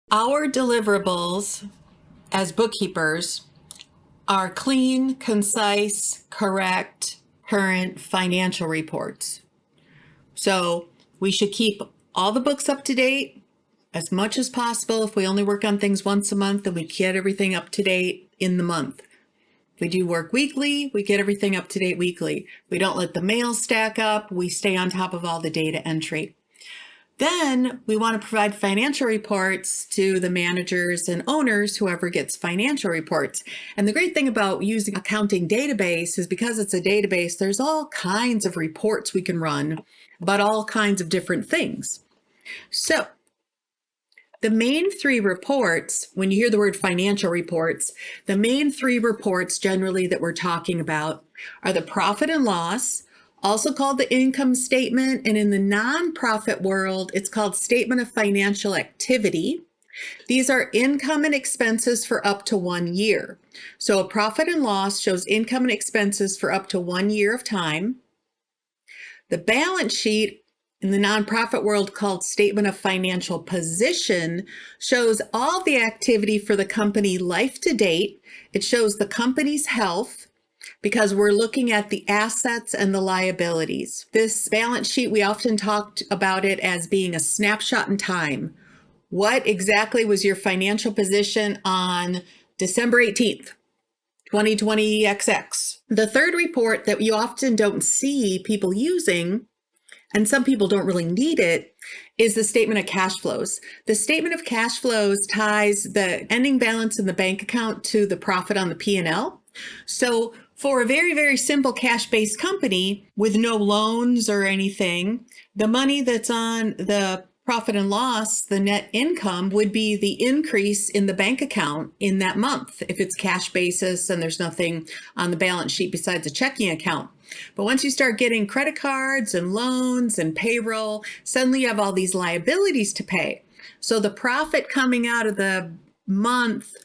Our deliverables as bookkeepers are clean, concise, correct, current financial reports. So we should keep all the books up to date as much as possible. If we only work on things once a month, then we get everything up to date in the month. If we do work weekly, we get everything up to date weekly. We don't let the mail stack up. We stay on top of all the data entry. Then we want to provide financial reports to the managers and owners, whoever gets financial reports. And the great thing about using accounting database is because it's a database, there's all kinds of reports we can run about all kinds of different things. So the main three reports, when you hear the word financial reports, the main three reports generally that we're talking about are the profit and loss, also called the income statement, and in the nonprofit world, it's called statement of financial activity. These are income and expenses for up to 1 year. So a profit and loss shows income and expenses for up to 1 year of time. The balance sheet in the nonprofit world, called statement of financial position, shows all the activity for the company life to date. It shows the company's health, because we're looking at the assets and the liabilities. This balance sheet, we often talked about it as being a snapshot in time. What exactly was your financial position on December 18th, 2020 XX? The third report that you often don't see people using, and some people don't really need it, is the statement of cash flows. The statement of cash flows ties the ending balance in the bank account to the profit on the P&L. So for a very, very simple cash-based company with no loans or anything, the money that's on the profit and loss, the net income, would be the increase in the bank account in that month if it's cash basis and there's nothing on the balance sheet besides a checking account. But once you start getting credit cards and loans and payroll, suddenly you have all these liabilities to pay. So the profit coming out of the month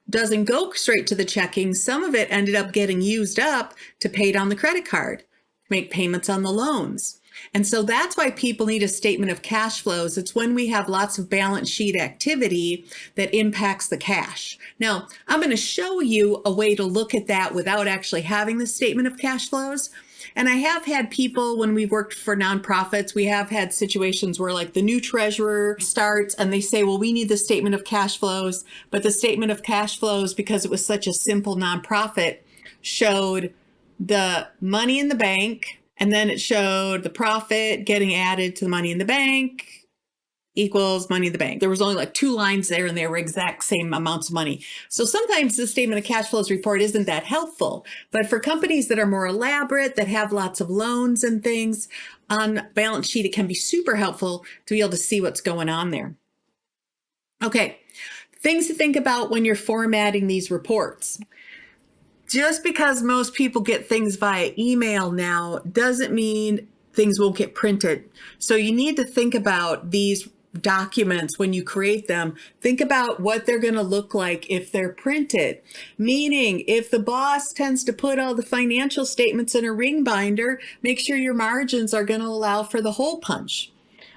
doesn't go straight to the checking. Some of it ended up getting used up to pay down the credit card, make payments on the loans. And so that's why people need a statement of cash flows. It's when we have lots of balance sheet activity that impacts the cash. Now, I'm going to show you a way to look at that without actually having the statement of cash flows. And I have had people, when we've worked for nonprofits, we have had situations where like the new treasurer starts and they say, well, we need the statement of cash flows. But the statement of cash flows, because it was such a simple nonprofit, showed the money in the bank, and then it showed the profit getting added to the money in the bank equals money in the bank. There was only like 2 lines there and they were exact same amounts of money. So sometimes the statement of cash flows report isn't that helpful, but for companies that are more elaborate, that have lots of loans and things on balance sheet, it can be super helpful to be able to see what's going on there. Okay, things to think about when you're formatting these reports. Just because most people get things via email now doesn't mean things won't get printed. So you need to think about these documents when you create them. Think about what they're going to look like if they're printed. Meaning, if the boss tends to put all the financial statements in a ring binder, make sure your margins are going to allow for the hole punch.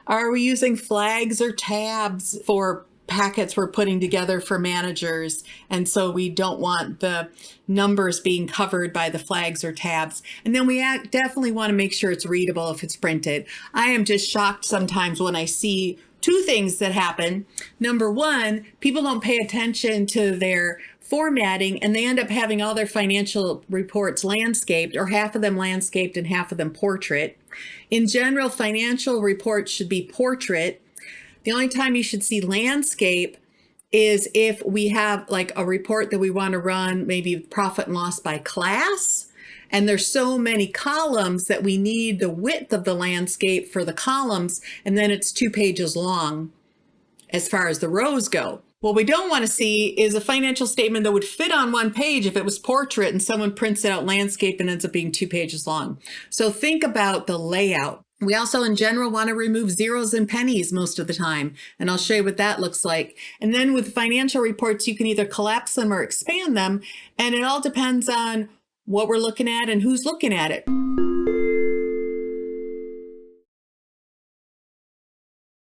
Are we using flags or tabs for packets we're putting together for managers? And so we don't want the numbers being covered by the flags or tabs. And then we definitely want to make sure it's readable if it's printed. I am just shocked sometimes when I see 2 things that happen. Number one, people don't pay attention to their formatting and they end up having all their financial reports landscaped, or half of them landscaped and half of them portrait. In general, financial reports should be portrait. The only time you should see landscape is if we have like a report that we want to run, maybe profit and loss by class, and there's so many columns that we need the width of the landscape for the columns, and then it's 2 pages long as far as the rows go. What we don't want to see is a financial statement that would fit on 1 page if it was portrait and someone prints it out landscape and ends up being 2 pages long. So think about the layout. We also, in general, want to remove zeros and pennies most of the time, and I'll show you what that looks like. And then with financial reports, you can either collapse them or expand them, and it all depends on what we're looking at and who's looking at it.